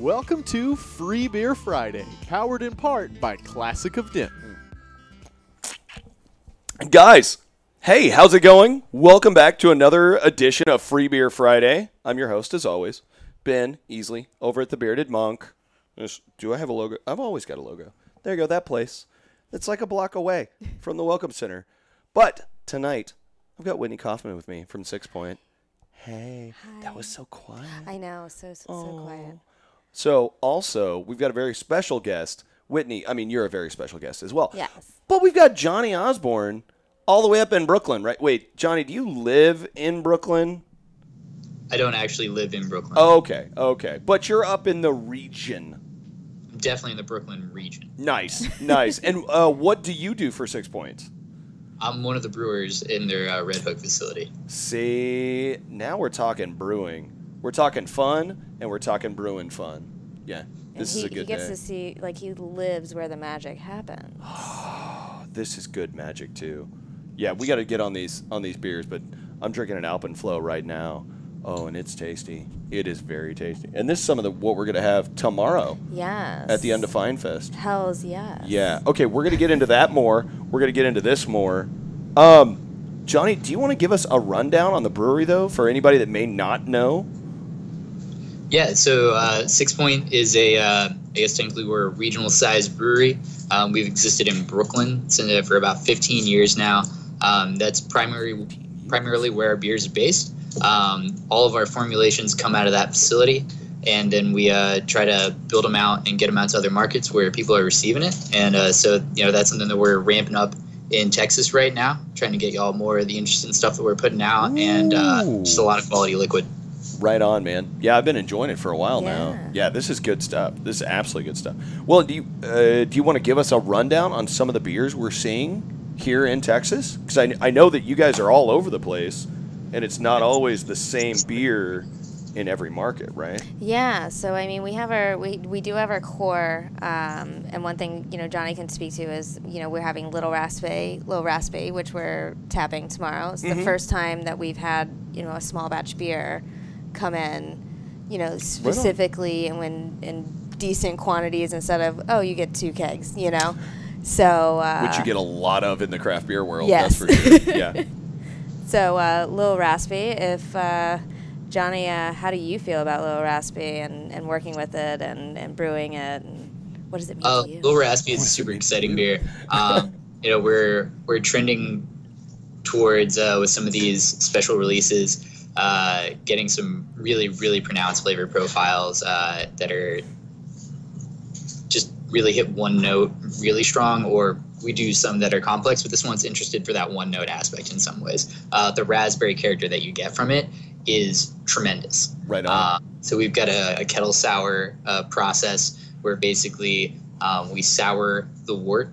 Welcome to Free Beer Friday, powered in part by Classic of Denton. Guys, hey, how's it going? Welcome back to another edition of Free Beer Friday. I'm your host, as always, Ben Easley, over at the Bearded Monk. Do I have a logo? I've always got a logo. There you go, that place. It's like a block away from the Welcome Center. But tonight, I've got Whitney Kaufman with me from Sixpoint. Hey, Hi. That was so quiet. I know, so quiet. So, also, we've got a very special guest. Whitney, I mean, you're a very special guest as well. Yes. But we've got Johnny Osborne all the way up in Brooklyn, right? Wait, Johnny, do you live in Brooklyn? I don't actually live in Brooklyn. Oh, okay. But you're up in the region. I'm definitely in the Brooklyn region. Nice. And what do you do for Sixpoint? I'm one of the brewers in their Red Hook facility. See, now we're talking brewing. We're talking fun, and we're talking brewing fun. Yeah, this is a good day. He gets to see, like, he lives where the magic happens. This is good magic, too. Yeah, we got to get on these beers, but I'm drinking an Alpenflow right now. Oh, and it's tasty. It is very tasty. And this is some of what we're going to have tomorrow. Yes. At the Undefined Fest. Hells yes. Yeah. Okay, we're going to get into that more. We're going to get into this more. Johnny, do you want to give us a rundown on the brewery, though, for anybody that may not know? Yeah, so Sixpoint is I guess technically we're a regional-sized brewery. We've existed in Brooklyn for about 15 years now. That's primarily where our beers are based. All of our formulations come out of that facility, and then we try to build them out and get them out to other markets where people are receiving it. And so, that's something that we're ramping up in Texas right now, trying to get y'all more of the interesting stuff that we're putting out. And just a lot of quality liquid. Right on, man. Yeah, I've been enjoying it for a while now. Yeah, this is good stuff. This is absolutely good stuff. Well, do you want to give us a rundown on some of the beers we're seeing here in Texas? Because I know that you guys are all over the place, and it's not always the same beer in every market, right? Yeah, so I mean, we do have our core, and one thing Johnny can speak to is we're having Little Raspy, which we're tapping tomorrow. It's the first time that we've had a small batch beer come in, specifically and when in decent quantities instead of you get 2 kegs, So which you get a lot of in the craft beer world. Yes. That's for sure. Yeah. So Little Raspy, if Johnny, how do you feel about Little Raspy and working with it and brewing it, and what does it mean to you? Little Raspy is a super exciting beer. We're trending towards with some of these special releases. Getting some really, really pronounced flavor profiles that are just really hit one note really strong, or we do some that are complex, but this one's interested for that one note aspect in some ways. The raspberry character that you get from it is tremendous. Right on. So we've got a kettle sour process where basically we sour the wort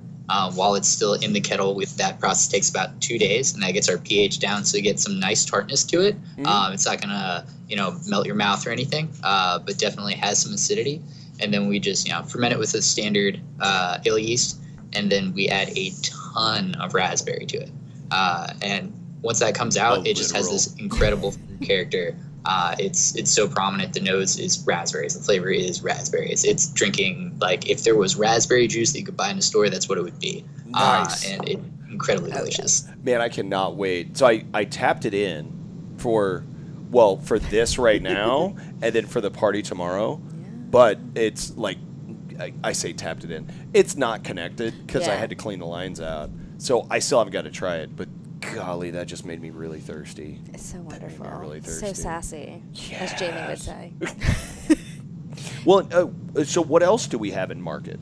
while it's still in the kettle. With that process takes about 2 days, and that gets our pH down, so you get some nice tartness to it. It's not gonna melt your mouth or anything, but definitely has some acidity. And then we just ferment it with a standard ale yeast, and then we add a ton of raspberry to it. And once that comes out, it just has this incredible character. It's so prominent. The nose is raspberries. The flavor is raspberries. It's drinking like if there was raspberry juice that you could buy in a store, that's what it would be. Nice. And it's incredibly delicious. Man, I cannot wait. So I tapped it in for this right now and then for the party tomorrow. Yeah. But it's like, I say tapped it in. It's not connected because I had to clean the lines out. So I still haven't got to try it, but golly, that just made me really thirsty. It's so wonderful. Really thirsty. So sassy, yes. as Jamie would say. Well, so what else do we have in market?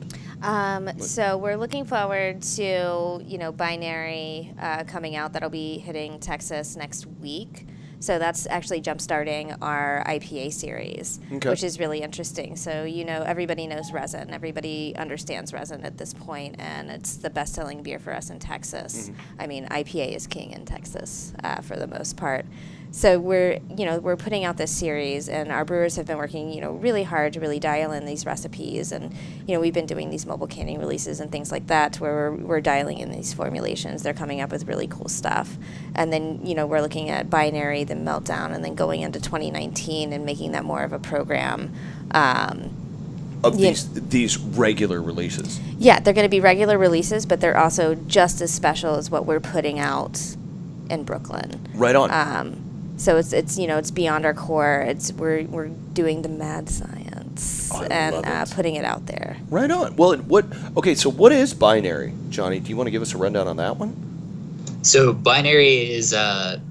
So we're looking forward to, Binary coming out. That'll be hitting Texas next week. So that's actually jump-starting our IPA series, which is really interesting. So, everybody knows resin. Everybody understands resin at this point, and it's the best-selling beer for us in Texas. I mean, IPA is king in Texas for the most part. So we're putting out this series, and our brewers have been working, really hard to really dial in these recipes, and we've been doing these mobile canning releases and things like that, where we're dialing in these formulations. They're coming up with really cool stuff, and then we're looking at Binary, then Meltdown, and then going into 2019 and making that more of a program. of these regular releases. Yeah, they're going to be regular releases, but they're also just as special as what we're putting out in Brooklyn. Right on. So it's beyond our core. We're doing the mad science and putting it out there. Right on. Well, so what is Binary, Johnny? Do you want to give us a rundown on that one? So Binary is a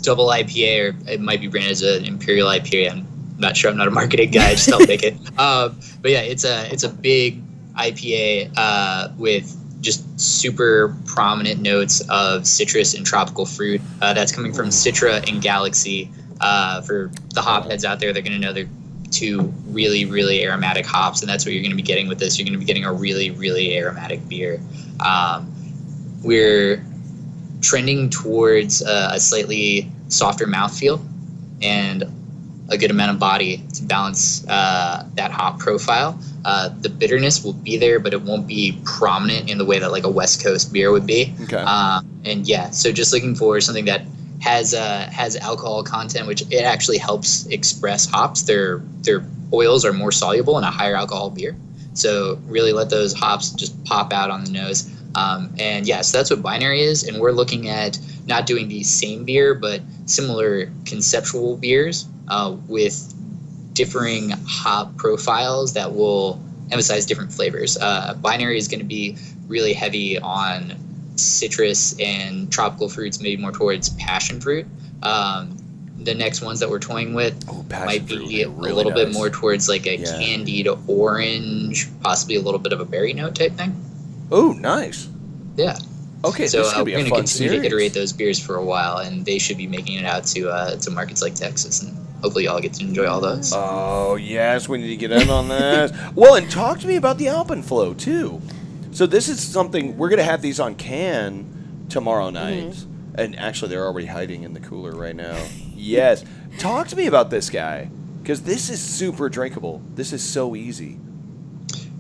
double IPA, or it might be branded as an Imperial IPA. I'm not sure. I'm not a marketing guy. I just don't make it. But yeah, it's a big IPA with just super prominent notes of citrus and tropical fruit. That's coming from Citra and Galaxy. For the hop heads out there, they're going to know they're two really, really aromatic hops, and that's what you're going to be getting with this. You're going to be getting a really, really aromatic beer. We're trending towards a slightly softer mouthfeel and a good amount of body to balance that hop profile. The bitterness will be there, but it won't be prominent in the way that like a West Coast beer would be. Okay. And yeah, so just looking for something that has alcohol content, which it actually helps express hops. Their oils are more soluble in a higher alcohol beer, so really let those hops just pop out on the nose. And yeah, so that's what Binary is, and we're looking at not doing the same beer, but similar conceptual beers with differing hop profiles that will emphasize different flavors. Binary is going to be really heavy on citrus and tropical fruits, maybe more towards passion fruit. The next ones that we're toying with might be a little bit more towards like a candied orange, possibly a little bit of a berry note type thing. Oh, nice. Yeah. Okay, so this is gonna be we're a going to fun continue series. to iterate those beers for a while, and they should be making it out to markets like Texas, and hopefully y'all get to enjoy all those. Oh, yes, we need to get in on this. Well, and talk to me about the Alpenflow, too. So this is something, we're going to have these on can tomorrow night. Mm-hmm. And actually, they're already hiding in the cooler right now. Yes. Talk to me about this guy, because this is super drinkable. This is so easy.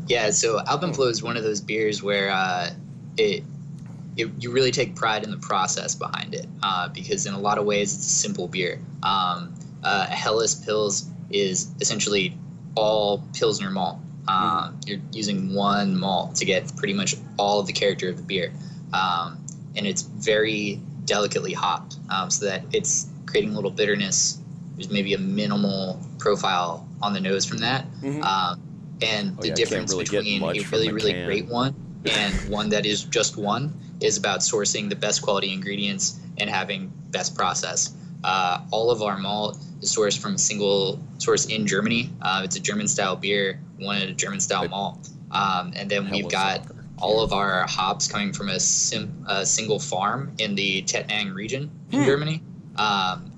Yeah, so Alpenflow is one of those beers where you really take pride in the process behind it, because in a lot of ways it's a simple beer. Helles Pils is essentially all Pilsner malt. You're using one malt to get pretty much all of the character of the beer, and it's very delicately hopped, so that it's creating a little bitterness. There's maybe a minimal profile on the nose from that, and the difference between a really, really great one and one that is just one is about sourcing the best quality ingredients and having best process. All of our malt is sourced from a single source in Germany. It's a German-style beer, one at a German-style malt. And then we've got all of our hops coming from a single farm in the Tettnang region in Germany.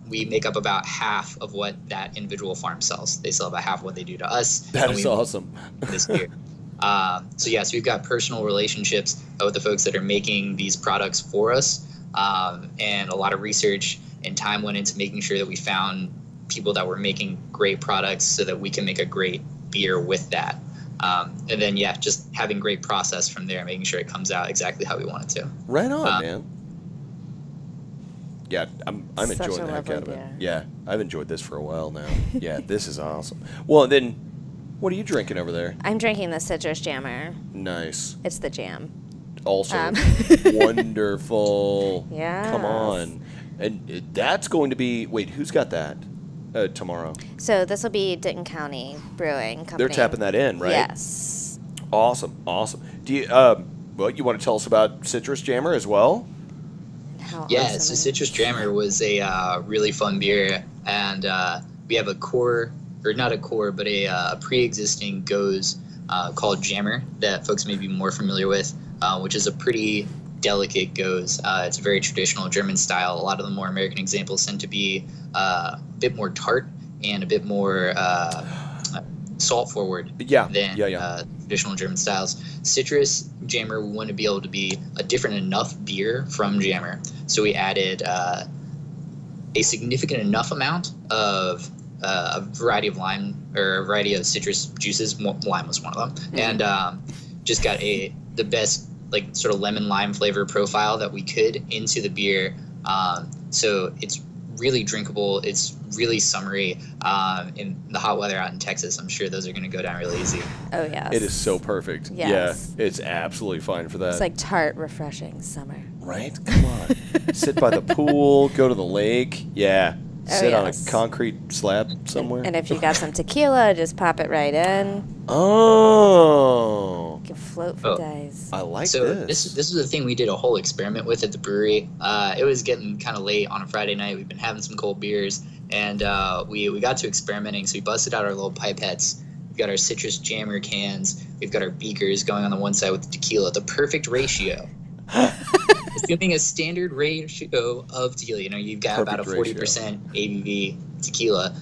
We make up about half of what that individual farm sells. They sell about half of what they do to us. That is awesome. This beer. So we've got personal relationships with the folks that are making these products for us, and a lot of research and time went into making sure that we found people that were making great products so that we can make a great beer with that. And then just having great process from there, making sure it comes out exactly how we want it to. Right on, man. Yeah, I'm enjoying the heck out of it. Yeah, I've enjoyed this for a while now. Yeah, this is awesome. Well, then, what are you drinking over there? I'm drinking the Citrus Jammer. Nice. It's the jam. Also wonderful. Yeah. Come on. And that's going to be, wait, who's got that tomorrow? So this will be Denton County Brewing Company. They're tapping that in, right? Yes. Awesome. Do you, you want to tell us about Citrus Jammer as well? So Citrus Jammer was a really fun beer, and we have a core, or not a core, but a pre-existing goes called Jammer that folks may be more familiar with, which is a pretty delicate goes. It's a very traditional German style. A lot of the more American examples tend to be a bit more tart and a bit more salt forward than traditional German styles. Citrus Jammer, we want to be able to be a different enough beer from Jammer, so we added a significant enough amount of a variety of lime, or a variety of citrus juices. Lime was one of them, and just got the best like sort of lemon lime flavor profile that we could into the beer. So it's really drinkable. It's really summery. In the hot weather out in Texas, I'm sure those are going to go down really easy. Oh, yes. It is so perfect. Yes. Yeah, it's absolutely fine for that. It's like tart, refreshing summer. Right? Come on. Sit by the pool, go to the lake. Yeah. Sit on a concrete slab somewhere. And if you got some tequila, just pop it right in. Oh. You can float for days. I like so this. This was a thing we did a whole experiment with at the brewery. It was getting kind of late on a Friday night. We've been having some cold beers, and we got to experimenting. So we busted out our little pipettes. We've got our citrus jammer cans. We've got our beakers going on the one side with the tequila. The perfect ratio. Assuming a standard ratio of tequila, you've got Perfect about a 40% ABV tequila.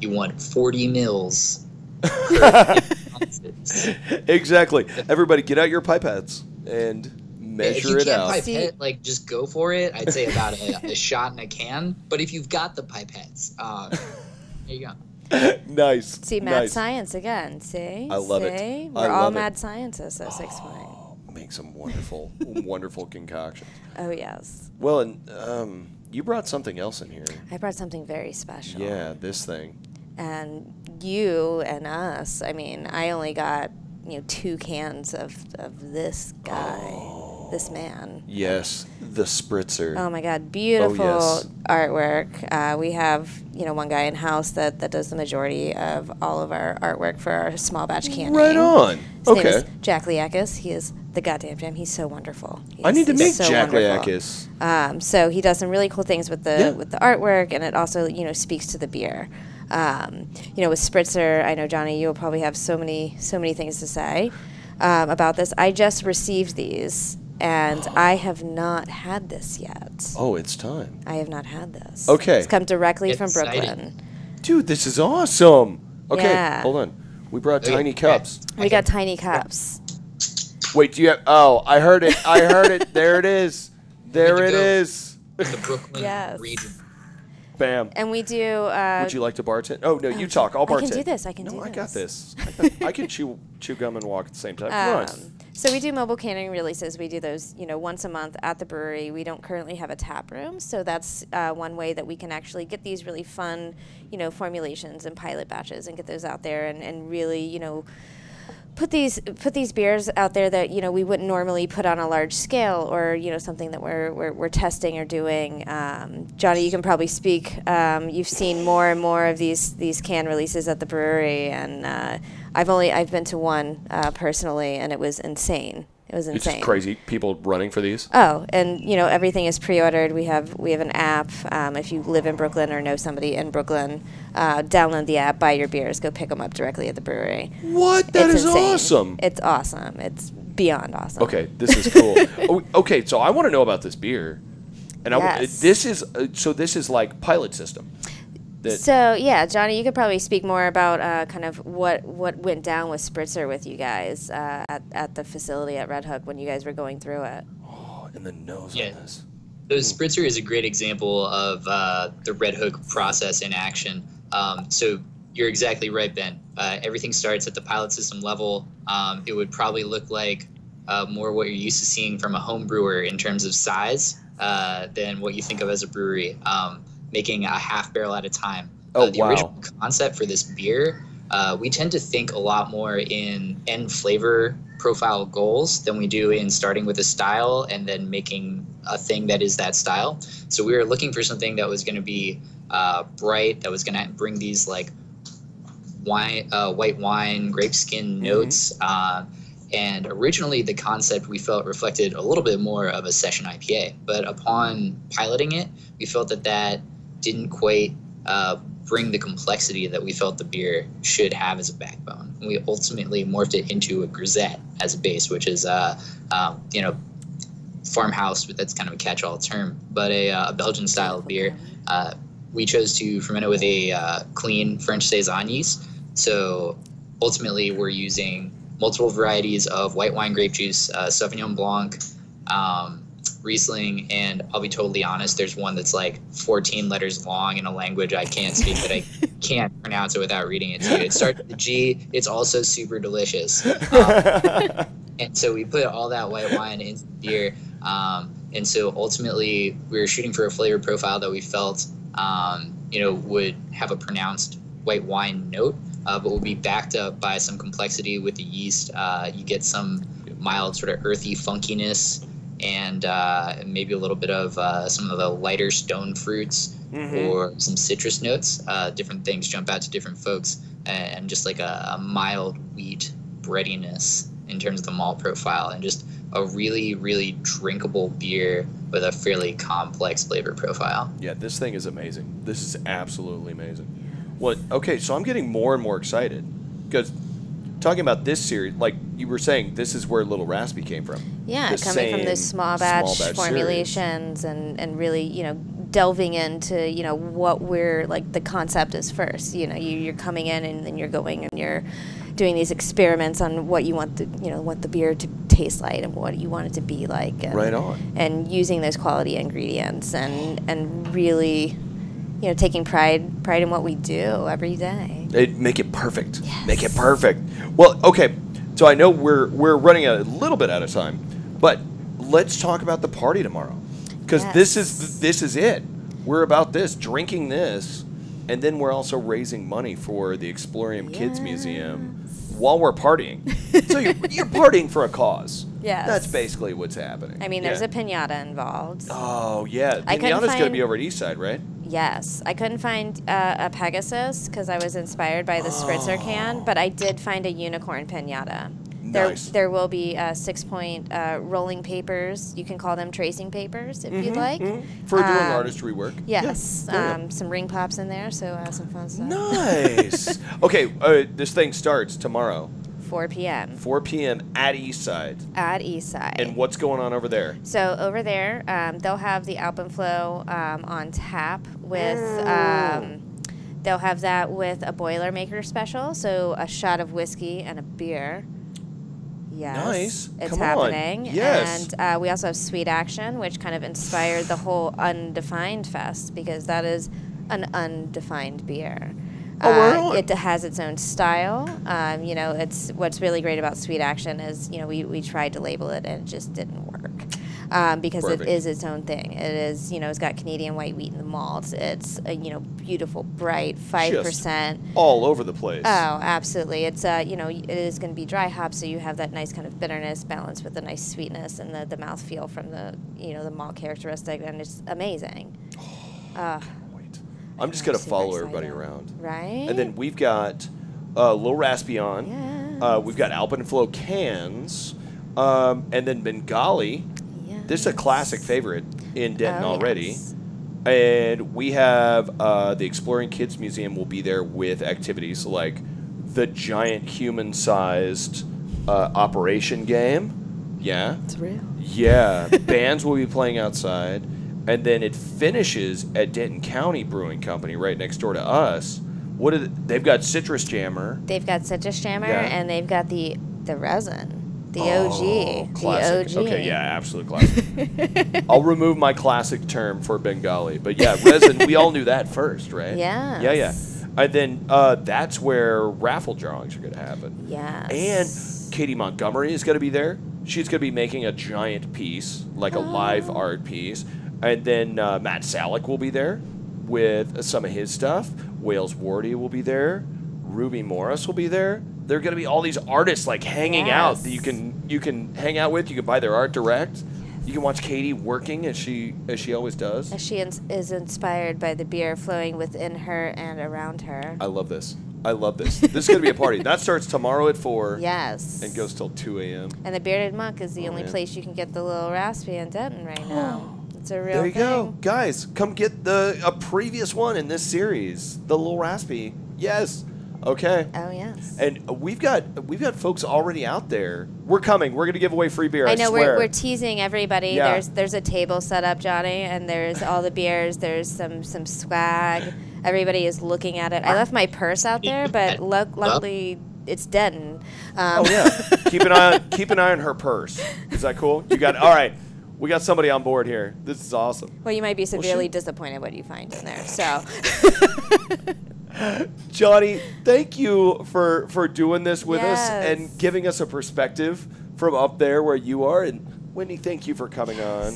You want 40 mils. Exactly. Everybody, get out your pipettes and measure it out. If you can't pipette, just go for it. I'd say about a shot in a can. But if you've got the pipettes, there you go. Nice. See, mad science again. See? I love it. We're all mad scientists at Sixpoint. Make some wonderful, wonderful concoctions. Oh, yes. Well, and you brought something else in here. I brought something very special. Yeah, this thing. And you and us, I mean, I only got, 2 cans of this guy, this man. Yes, the spritzer. Oh, my God. Beautiful artwork. We have, one guy in-house that does the majority of all of our artwork for our small batch canning. Right on. His name is Jack Liakis. He is the goddamn gem. He's so wonderful. I need to meet so Jack wonderful. Liakis. So he does some really cool things with the artwork, and it also, speaks to the beer. With Spritzer, I know, Johnny, you'll probably have so many things to say about this. I just received these, and I have not had this yet. Oh, it's time. I have not had this. Okay. It's come directly from Brooklyn. Dude, this is awesome. Okay, Yeah. hold on. We brought tiny cups. We got tiny cups. Wait, do you have... Oh, I heard it. There it is. There it is. The Brooklyn region. Bam. And we do... Would you like to bartend? Oh, no, you talk. I'll bartend. I can do this. I can do this. No, I got this. I can chew gum and walk at the same time. Come on. So we do mobile canning releases. We do those, once a month at the brewery. We don't currently have a tap room, so that's one way that we can actually get these really fun, formulations and pilot batches and get those out there and really, put these beers out there that we wouldn't normally put on a large scale, or something that we're testing or doing. Johnny, you can probably speak. You've seen more and more of these can releases at the brewery, and I've been to one personally, and it was insane. It was insane. It's crazy. People running for these. Oh, and everything is pre-ordered. We have an app. If you live in Brooklyn or know somebody in Brooklyn, download the app, buy your beers, go pick them up directly at the brewery. What? That is insane. awesome. It's awesome. It's beyond awesome. Okay, this is cool. Okay, so I want to know about this beer, and Yes. this is like pilot system. So yeah, Johnny, you could probably speak more about kind of what went down with Spritzer with you guys at the facility at Red Hook when you guys were going through it. Oh, and the nose on this. So Spritzer is a great example of the Red Hook process in action. So you're exactly right, Ben. Everything starts at the pilot system level. It would probably look like more what you're used to seeing from a home brewer in terms of size than what you think of as a brewery. Making a half barrel at a time. The original concept for this beer, we tend to think a lot more in end flavor profile goals than we do in starting with a style and then making a thing that is that style. So we were looking for something that was going to be bright, that was going to bring these like wine, white wine, grape skin notes. And originally the concept we felt reflected a little bit more of a session IPA, but upon piloting it, we felt that didn't quite bring the complexity that we felt the beer should have as a backbone. And we ultimately morphed it into a grisette as a base, which is, farmhouse, but that's kind of a catch-all term, but a Belgian-style beer. We chose to ferment it with a clean French Saison yeast. So ultimately we're using multiple varieties of white wine grape juice, Sauvignon Blanc, Riesling, and I'll be totally honest, there's one that's like 14 letters long in a language I can't speak, but I can't pronounce it without reading it to you. It starts with a G. It's also super delicious. And so we put all that white wine into the beer. And so ultimately we were shooting for a flavor profile that we felt would have a pronounced white wine note, but will be backed up by some complexity with the yeast. You get some mild sort of earthy funkiness, and maybe a little bit of some of the lighter stone fruits or some citrus notes. Different things jump out to different folks, and just like a mild wheat breadiness in terms of the malt profile, and just a really, really drinkable beer with a fairly complex flavor profile. Yeah, this thing is amazing. This is absolutely amazing. Well, okay, so I'm getting more and more excited because talking about this series, like you were saying, this is where Little Raspy came from. Yeah, coming from those small batch formulations and really, delving into, what we're, like, the concept is first. You're coming in and then you're going and you're doing these experiments on what you want the beer to taste like and what you want it to be like. And, right on. And using those quality ingredients and really, taking pride in what we do every day. Make it perfect. Yes. Make it perfect. Well, okay, so I know we're running a little bit out of time, but let's talk about the party tomorrow, because this is it. We're about this, drinking this, and then we're also raising money for the Explorium Kids Museum while we're partying. So you're partying for a cause. Yes. That's basically what's happening. I mean, there's a piñata involved. Oh, yeah. Piñata's going to be over at Eastside, right? Yes. I couldn't find a Pegasus because I was inspired by the Spritzer can, but I did find a unicorn piñata. Nice. There will be Sixpoint rolling papers. You can call them tracing papers if you'd like. For doing artistry work. Yes. Yeah. Some ring pops in there, so some fun stuff. Nice. Okay, this thing starts tomorrow. 4 p.m. 4 p.m. at Eastside. At Eastside. And what's going on over there? So over there, they'll have the Alpenflow on tap with... they'll have that with a Boilermaker special, so a shot of whiskey and a beer. Yes. Nice. It's Come happening. on. Yes. And we also have Sweet Action, which kind of inspired the whole Undefined Fest, because that is an undefined beer. Right on. It has its own style. It's what's really great about Sweet Action is, we tried to label it and it just didn't work. Because Perfect. it is its own thing. It is, it's got Canadian white wheat in the malts. It's beautiful, bright, 5%. Just all over the place. Oh, absolutely. It's it is going to be dry hop, so you have that nice kind of bitterness balanced with the nice sweetness and the mouthfeel from the the malt characteristic, and it's amazing. Wait. I'm just going to follow everybody around. Right? And then we've got Little Raspy on. Yes. We've got Alpenflow cans. And then Bengali. This is a classic favorite in Denton already. Yes. And we have the Exploring Kids Museum will be there with activities like the giant human-sized operation game. Yeah. It's real. Yeah. Bands will be playing outside. And then it finishes at Denton County Brewing Company right next door to us. They've got Citrus Jammer. They've got Citrus Jammer, Yeah. and they've got the resin. The OG. Classic. The OG. Okay, yeah, absolute classic. I'll remove my classic term for Bengali. But yeah, resin, we all knew that first, right? Yes. Yeah. And then that's where raffle drawings are going to happen. Yes. And Katie Montgomery is going to be there. She's going to be making a giant piece, like a live art piece. And then Matt Salick will be there with some of his stuff. Wales Wardy will be there. Ruby Morris will be there. There are going to be all these artists like hanging out that you can hang out with. You can buy their art direct. You can watch Katie working as she always does. As she is inspired by the beer flowing within her and around her. I love this. This is going to be a party. That starts tomorrow at 4. Yes. And goes till 2 a.m. And the Bearded Monk is the only place you can get the Little Raspy in Denton right now. It's a real There you thing. go. Guys, come get a previous one in this series. The Little Raspy. Yes. Okay. Oh, yes. And we've got folks already out there. We're coming. We're going to give away free beer. I know swear. we're teasing everybody. Yeah. There's a table set up, Johnny, and there's all the beers. There's some swag. Everybody is looking at it. I left my purse out there, but luckily it's Denton. Oh yeah. Keep an eye on her purse. Is that cool? You got all right. We got somebody on board here. This is awesome. Well, you might be severely disappointed what you find in there. So. Johnny, thank you for doing this with us Yes. and giving us a perspective from up there where you are. And Wendy, thank you for coming on.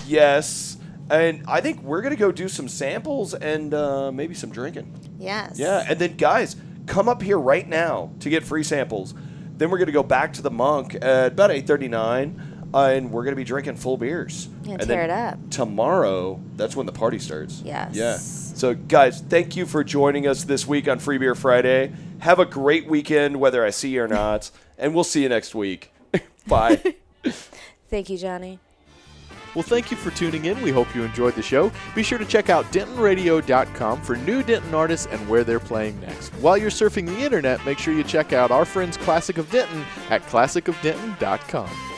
Yes. And I think we're going to go do some samples and maybe some drinking. Yes. Yeah, and then, guys, come up here right now to get free samples. Then we're going to go back to the Monk at about 8:39, and we're going to be drinking full beers. And tear it up. Tomorrow, that's when the party starts. Yes. Yeah. So, guys, thank you for joining us this week on Free Beer Friday. Have a great weekend, whether I see you or not, and we'll see you next week. Bye. Thank you, Johnny. Well, thank you for tuning in. We hope you enjoyed the show. Be sure to check out DentonRadio.com for new Denton artists and where they're playing next. While you're surfing the internet, make sure you check out our friends Classic of Denton at ClassicofDenton.com.